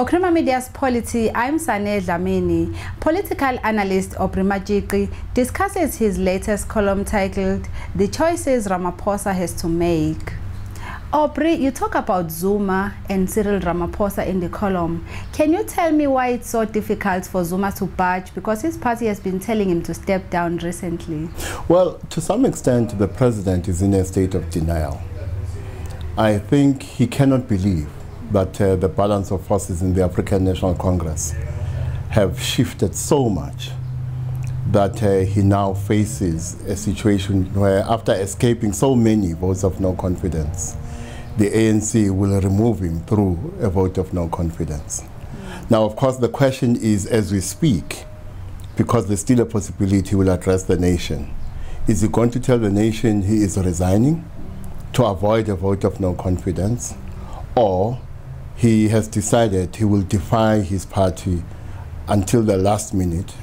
For Krima Media's Polity, I'm Sane Dlamini. Political analyst Aubrey Majiki discusses his latest column titled The Choices Ramaphosa Has to Make. Aubrey, you talk about Zuma and Cyril Ramaphosa in the column. Can you tell me why it's so difficult for Zuma to budge, because his party has been telling him to step down recently? Well, to some extent, the president is in a state of denial. I think he cannot believe that the balance of forces in the African National Congress have shifted so much that he now faces a situation where, after escaping so many votes of no confidence, the ANC will remove him through a vote of no confidence. Now, of course, the question is, as we speak, because there's still a possibility he will address the nation, is he going to tell the nation he is resigning to avoid a vote of no confidence, or he has decided he will defy his party until the last minute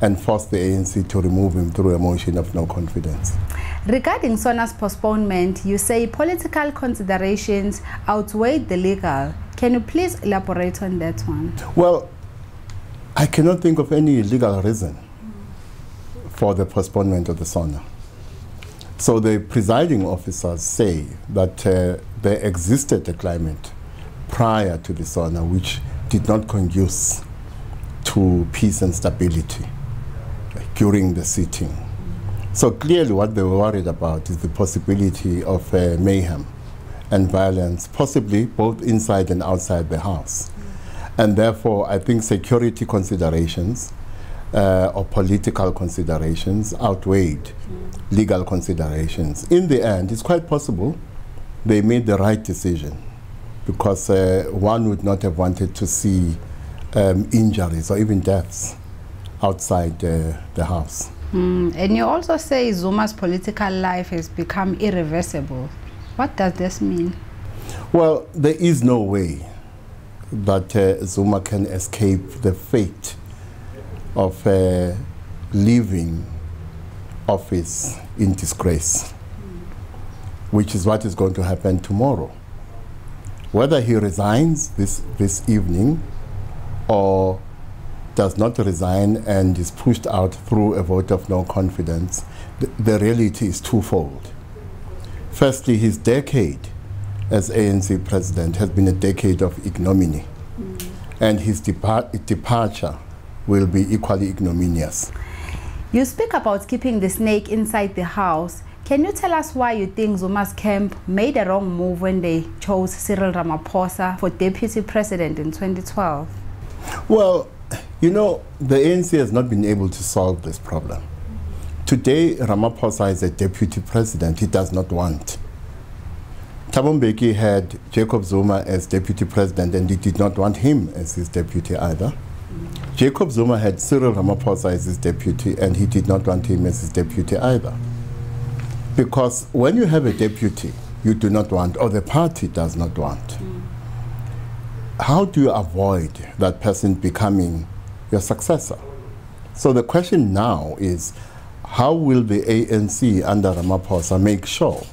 and force the ANC to remove him through a motion of no confidence? Regarding SONA's postponement, you say political considerations outweigh the legal. Can you please elaborate on that one? Well, I cannot think of any legal reason for the postponement of the SONA. So the presiding officers say that there existed a climate prior to the SONA which did not conduce to peace and stability during the sitting. So clearly what they were worried about is the possibility of mayhem and violence, possibly both inside and outside the house. And therefore, I think security considerations or political considerations outweighed legal considerations. In the end, it's quite possible they made the right decision, because one would not have wanted to see injuries or even deaths outside the house. And you also say Zuma's political life has become irreversible. What does this mean? Well, there is no way that Zuma can escape the fate of leaving office in disgrace, which is what is going to happen tomorrow. Whether he resigns this evening or does not resign and is pushed out through a vote of no confidence, the reality is twofold. Firstly, his decade as ANC president has been a decade of ignominy, and his departure will be equally ignominious. You speak about keeping the snake inside the house. Can you tell us why you think Zuma's camp made a wrong move when they chose Cyril Ramaphosa for deputy president in 2012? Well, you know, the ANC has not been able to solve this problem. Today, Ramaphosa is a deputy president he does not want. Thabo Mbeki had Jacob Zuma as deputy president, and he did not want him as his deputy either. Jacob Zuma had Cyril Ramaphosa as his deputy, and he did not want him as his deputy either. Because when you have a deputy you do not want, or the party does not want, how do you avoid that person becoming your successor? So the question now is, how will the ANC under Ramaphosa make sure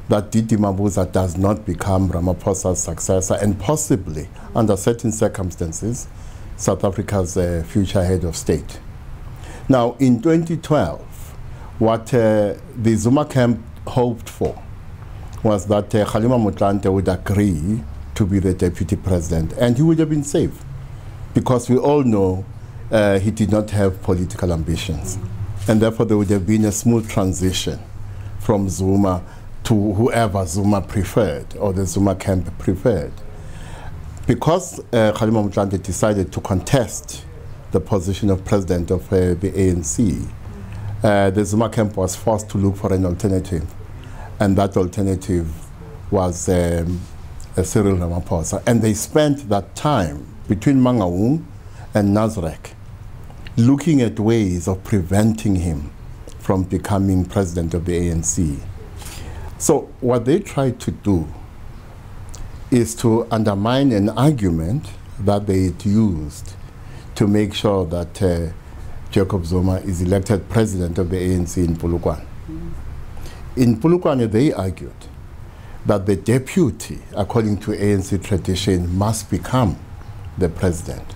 that Didi Mabuza does not become Ramaphosa's successor and possibly, under certain circumstances, South Africa's future head of state? Now, in 2012, what the Zuma camp hoped for was that Kgalema Motlanthe would agree to be the deputy president, and he would have been safe, because we all know he did not have political ambitions, and therefore there would have been a smooth transition from Zuma to whoever Zuma preferred, or the Zuma camp preferred. Because Kgalema Motlanthe decided to contest the position of president of the ANC, the Zuma camp was forced to look for an alternative, and that alternative was Cyril Ramaphosa. And they spent that time between Mangaung and Nasrec looking at ways of preventing him from becoming president of the ANC. So what they tried to do is to undermine an argument that they had used to make sure that Jacob Zuma is elected president of the ANC in Polokwane. In Polokwane, they argued that the deputy, according to ANC tradition, must become the president.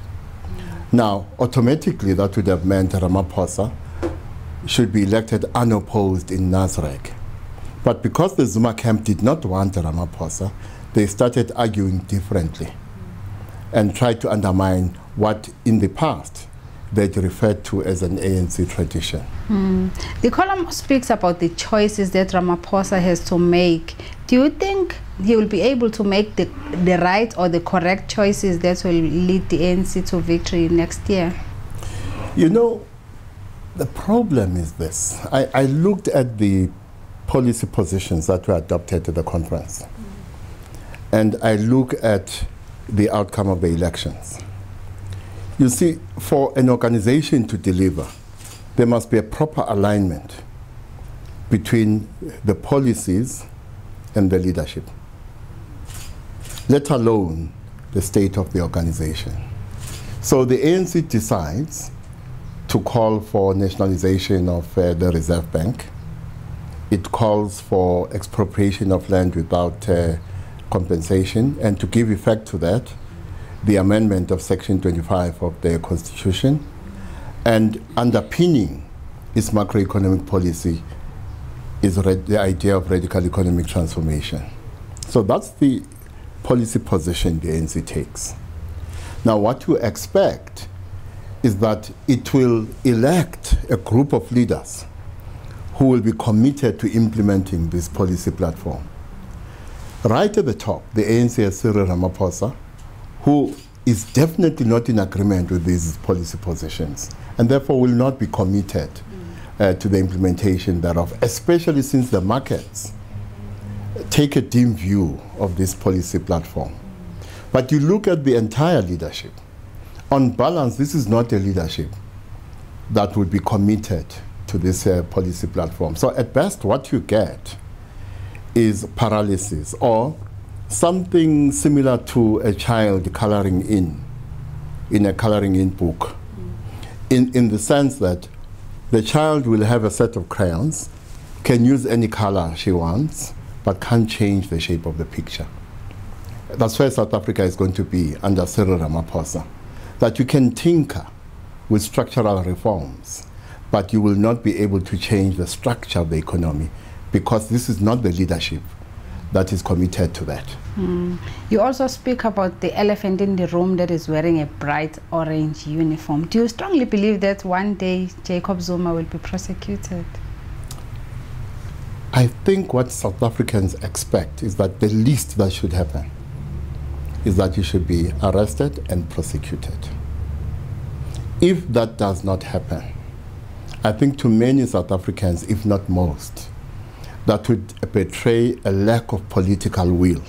Now, automatically, that would have meant Ramaphosa should be elected unopposed in Nasrec. But because the Zuma camp did not want Ramaphosa, they started arguing differently and tried to undermine what in the past they'd referred to as an ANC tradition. The column speaks about the choices that Ramaphosa has to make. Do you think he will be able to make the right or the correct choices that will lead the ANC to victory next year? You know, the problem is this. I looked at the policy positions that were adopted at the conference, and I look at the outcome of the elections. You see, for an organization to deliver, there must be a proper alignment between the policies and the leadership, let alone the state of the organization. So the ANC decides to call for nationalization of the Reserve Bank. It calls for expropriation of land without compensation, and to give effect to that, the amendment of Section 25 of the Constitution, and underpinning its macroeconomic policy is the idea of radical economic transformation. So that's the policy position the ANC takes. Now, what you expect is that it will elect a group of leaders who will be committed to implementing this policy platform. Right at the top, the ANC has Cyril Ramaphosa, who is definitely not in agreement with these policy positions, and therefore will not be committed to the implementation thereof, especially since the markets take a dim view of this policy platform. But you look at the entire leadership. On balance, this is not a leadership that would be committed to this policy platform. So at best, what you get is paralysis, or something similar to a child coloring in a coloring in book, in the sense that the child will have a set of crayons, can use any color she wants, but can't change the shape of the picture. That's where South Africa is going to be under Cyril Ramaphosa, that you can tinker with structural reforms, but you will not be able to change the structure of the economy, because this is not the leadership that is committed to that. You also speak about the elephant in the room that is wearing a bright orange uniform. Do you strongly believe that one day Jacob Zuma will be prosecuted? I think what South Africans expect is that the least that should happen is that he should be arrested and prosecuted. If that does not happen, I think to many South Africans, if not most, that would betray a lack of political will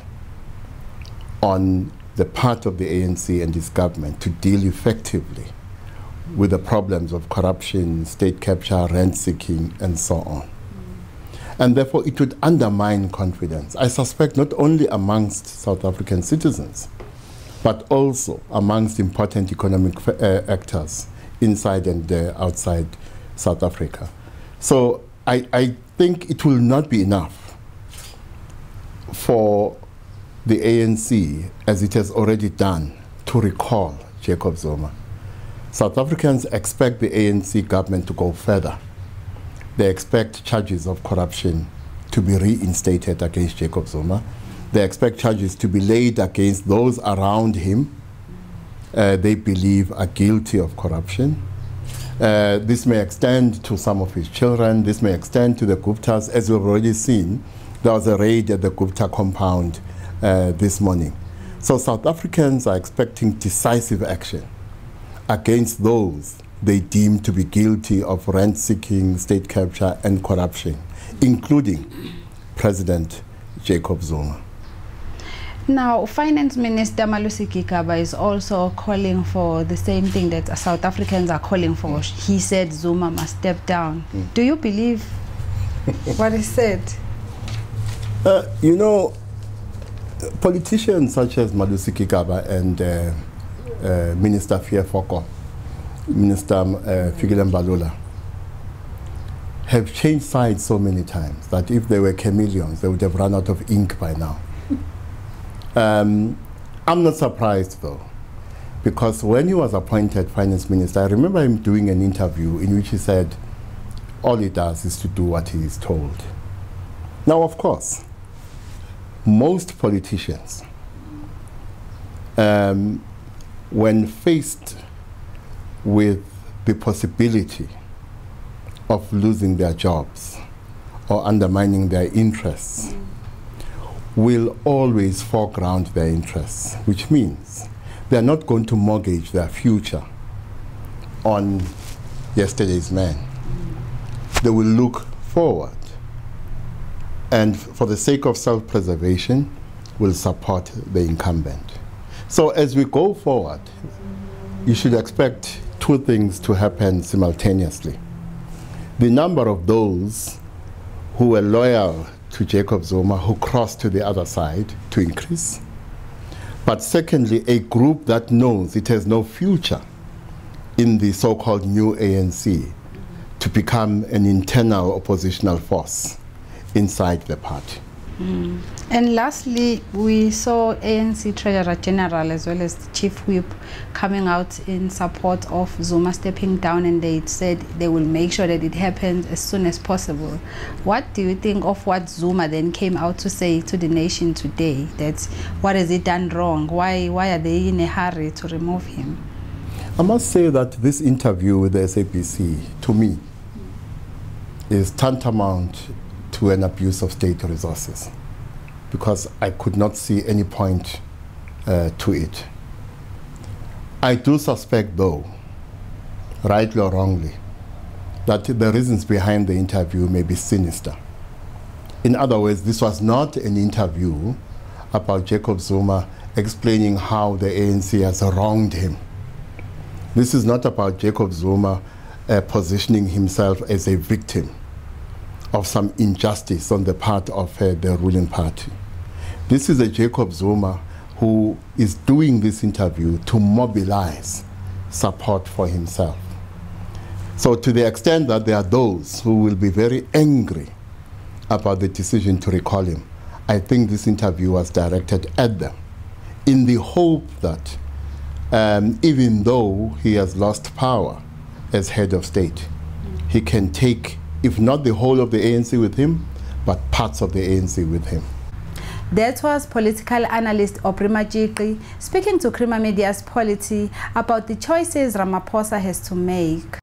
on the part of the ANC and its government to deal effectively with the problems of corruption, state capture, rent-seeking, and so on. And therefore, it would undermine confidence, I suspect, not only amongst South African citizens, but also amongst important economic actors inside and outside South Africa. So I think it will not be enough for the ANC, as it has already done, to recall Jacob Zuma. South Africans expect the ANC government to go further. They expect charges of corruption to be reinstated against Jacob Zuma. They expect charges to be laid against those around him they believe are guilty of corruption. This may extend to some of his children. This may extend to the Guptas. As we've already seen, there was a raid at the Gupta compound this morning. So South Africans are expecting decisive action against those they deem to be guilty of rent-seeking, state capture, and corruption, including President Jacob Zuma. Now, Finance Minister Maliki Kaba is also calling for the same thing that South Africans are calling for. He said Zuma must step down. Do you believe what he said? You know, politicians such as Maliki Kaba and Minister Fiefoko, Minister Fikile Mbalula, have changed sides so many times that if they were chameleons, they would have run out of ink by now. I'm not surprised, though, Because when he was appointed finance minister, I remember him doing an interview in which he said, all he does is to do what he is told. Now, of course, most politicians, when faced with the possibility of losing their jobs or undermining their interests, will always foreground their interests, which means they're not going to mortgage their future on yesterday's man. They will look forward and, for the sake of self-preservation, will support the incumbent. So as we go forward, you should expect two things to happen simultaneously. The number of those who were loyal to Jacob Zuma, who crossed to the other side, to increase. But secondly, a group that knows it has no future in the so-called new ANC to become an internal oppositional force inside the party. And lastly, we saw ANC Treasurer General as well as the Chief Whip coming out in support of Zuma stepping down, and they said they will make sure that it happens as soon as possible. What do you think of what Zuma then came out to say to the nation today? That what has he done wrong? Why are they in a hurry to remove him? I must say that this interview with the SABC, to me, is tantamount to an abuse of state resources, because I could not see any point to it. I do suspect, though, rightly or wrongly, that the reasons behind the interview may be sinister. In other words, this was not an interview about Jacob Zuma explaining how the ANC has wronged him. This is not about Jacob Zuma positioning himself as a victim of some injustice on the part of the ruling party. This is a Jacob Zuma who is doing this interview to mobilize support for himself. So to the extent that there are those who will be very angry about the decision to recall him, I think this interview was directed at them in the hope that even though he has lost power as head of state, he can take, if not the whole of the ANC with him, but parts of the ANC with him. That was political analyst Aubrey Majiki speaking to Crema Media's Polity about the choices Ramaphosa has to make.